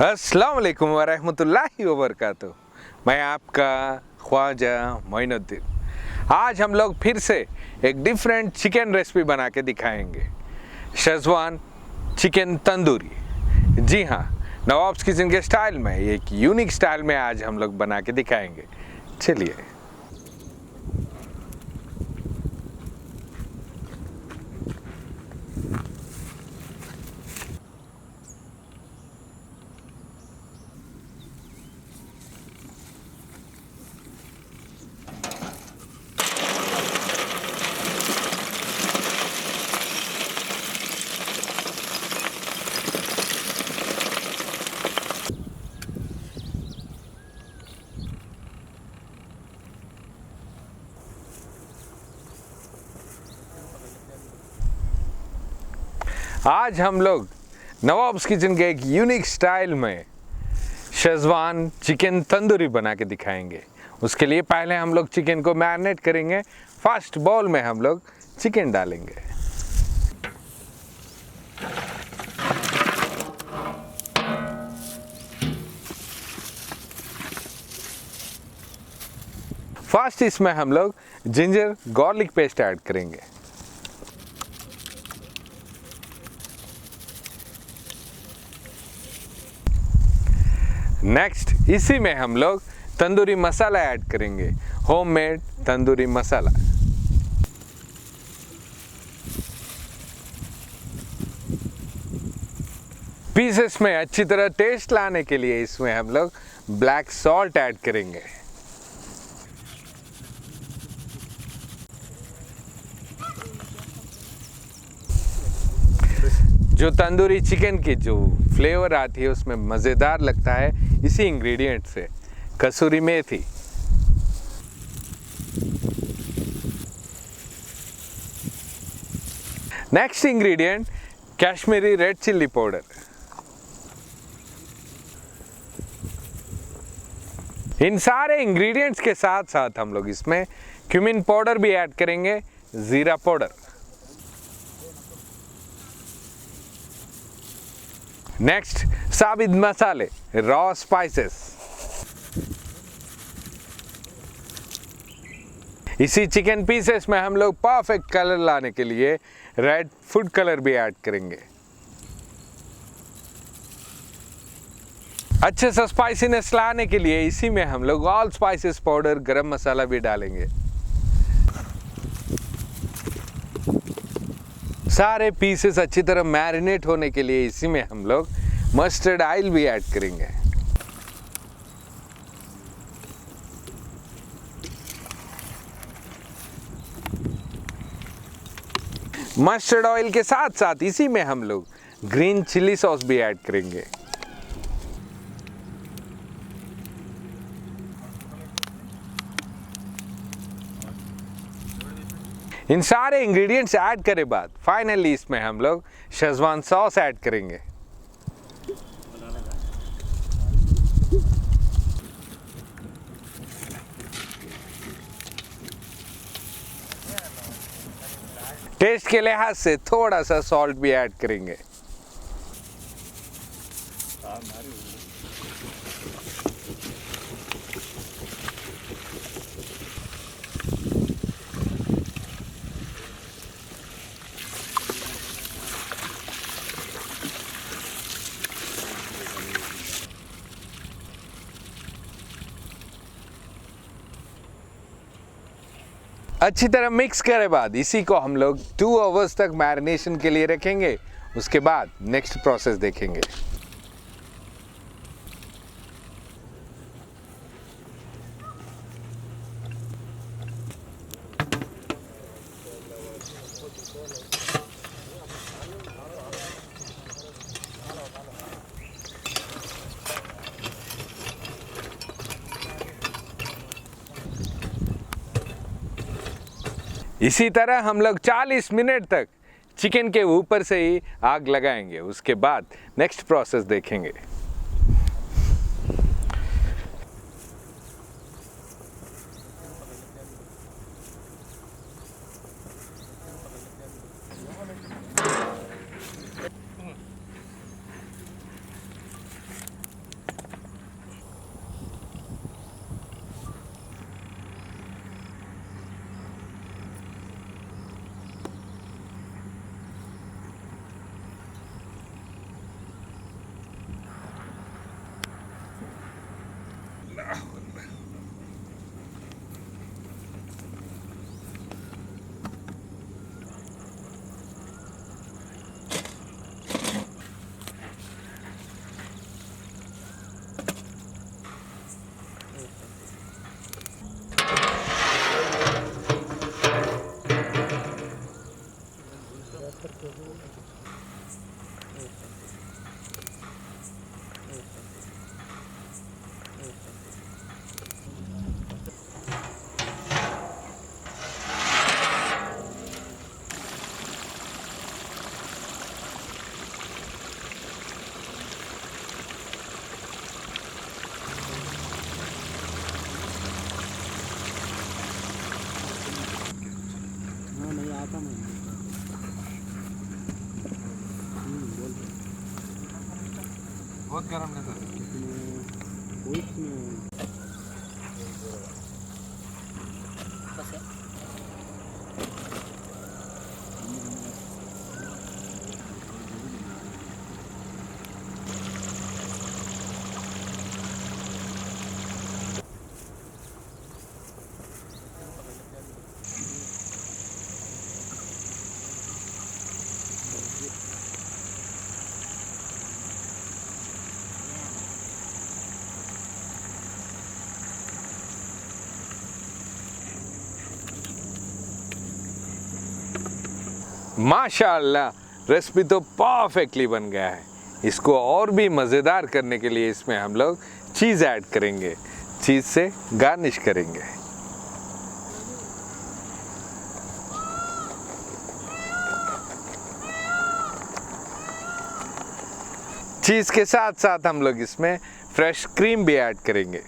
अस्सलाम वालेकुम वरहमतुल्लाहि वबरकातुहू। मैं आपका ख्वाजा मोइनुद्दीन। आज हम लोग फिर से एक डिफरेंट चिकन रेसिपी बना के दिखाएंगे, शेजवान चिकन तंदूरी। जी हाँ, नवाब्स किचन के स्टाइल में, एक यूनिक स्टाइल में आज हम लोग बना के दिखाएंगे। चलिए। आज हम लोग नवाब्स किचन के एक यूनिक स्टाइल में शेजवान चिकन तंदूरी बना के दिखाएंगे। उसके लिए पहले हम लोग चिकन को मैरिनेट करेंगे। फर्स्ट बाउल में हम लोग चिकन डालेंगे। फर्स्ट इसमें हम लोग जिंजर गार्लिक पेस्ट ऐड करेंगे। नेक्स्ट इसी में हम लोग तंदूरी मसाला ऐड करेंगे, होममेड तंदूरी मसाला। पीसेस में अच्छी तरह टेस्ट लाने के लिए इसमें हम लोग ब्लैक सॉल्ट ऐड करेंगे। जो तंदूरी चिकन की जो फ्लेवर आती है उसमें मज़ेदार लगता है इसी इंग्रेडिएंट से, कसूरी मेथी। Next ingredient Kashmiri red chilli powder. इन सारे इंग्रेडिएंट्स के साथ साथ हम लोग इसमें क्यूमिन पाउडर भी ऐड करेंगे, जीरा पाउडर। नेक्स्ट साबित मसाले, रॉ स्पाइसेस। इसी चिकन पीसेस में हम लोग परफेक्ट कलर लाने के लिए रेड फूड कलर भी ऐड करेंगे। अच्छे से स्पाइसीनेस लाने के लिए इसी में हम लोग ऑल स्पाइसेस पाउडर, गरम मसाला भी डालेंगे। सारे पीसेस अच्छी तरह मैरिनेट होने के लिए इसी में हम लोग मस्टर्ड ऑयल भी ऐड करेंगे। मस्टर्ड ऑयल के साथ साथ इसी में हम लोग ग्रीन चिली सॉस भी ऐड करेंगे। इन सारे इंग्रेडिएंट्स ऐड करे बाद फाइनली इसमें हम लोग शेजवान सॉस ऐड करेंगे। टेस्ट के लिहाज से थोड़ा सा सॉल्ट भी ऐड करेंगे। अच्छी तरह मिक्स करे बाद इसी को हम लोग 2 आवर्स तक मैरिनेशन के लिए रखेंगे। उसके बाद नेक्स्ट प्रोसेस देखेंगे। इसी तरह हम लोग 40 मिनट तक चिकन के ऊपर से ही आग लगाएंगे। उसके बाद नेक्स्ट प्रोसेस देखेंगे। बहुत गर्म है सर। माशाअल्लाह, रेसिपी तो परफेक्टली बन गया है। इसको और भी मज़ेदार करने के लिए इसमें हम लोग चीज़ ऐड करेंगे, चीज़ से गार्निश करेंगे। चीज़ के साथ साथ हम लोग इसमें फ्रेश क्रीम भी ऐड करेंगे।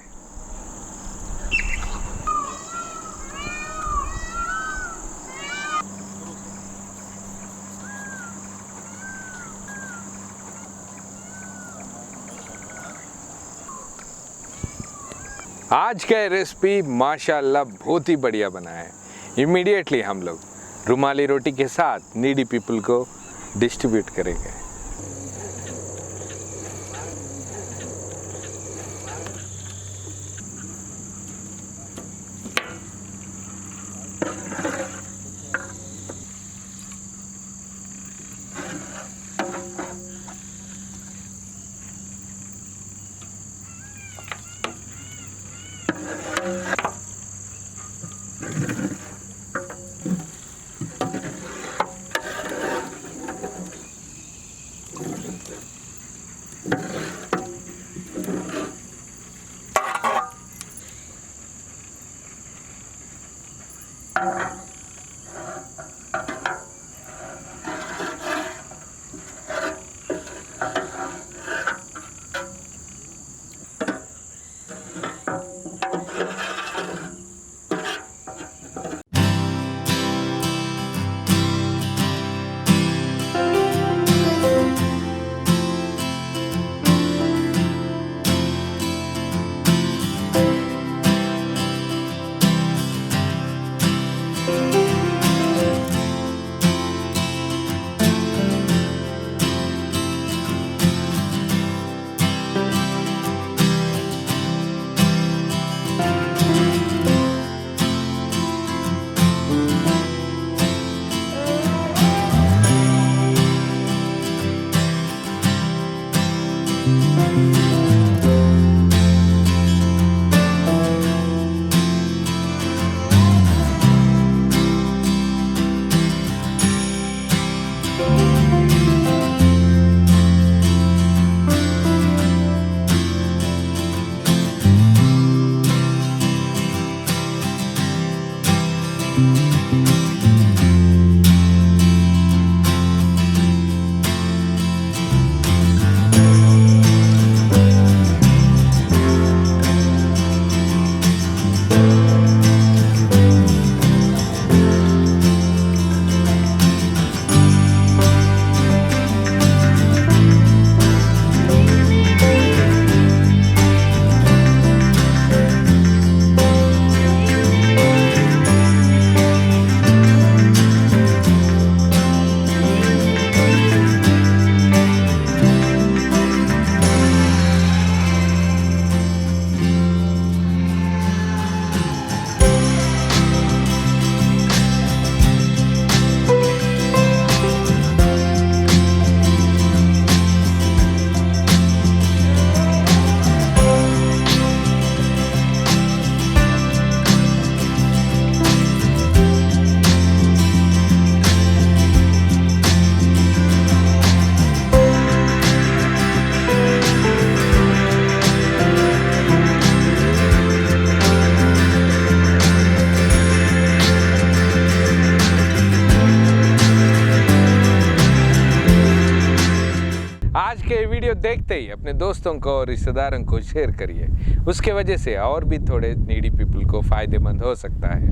आज का रेसिपी माशाअल्लाह बहुत ही बढ़िया बना है। इमीडिएटली हम लोग रुमाली रोटी के साथ नीडी पीपल को डिस्ट्रीब्यूट करेंगे। वीडियो देखते ही अपने दोस्तों को और रिश्तेदारों को शेयर करिए। उसके वजह से और भी थोड़े नीडी पीपल को फ़ायदेमंद हो सकता है।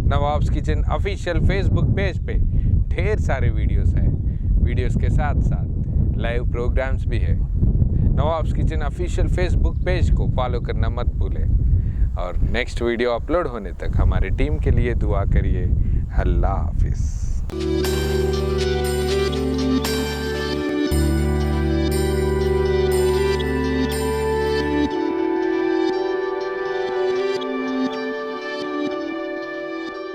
Nawabs kitchen official Facebook page पे ढेर सारे वीडियोस हैं। वीडियोस के साथ साथ लाइव प्रोग्राम्स भी है। Nawabs kitchen official Facebook page को फॉलो करना मत भूलें और नेक्स्ट वीडियो अपलोड होने तक हमारी टीम के लिए दुआ करिए। अल्लाह हाफिज़।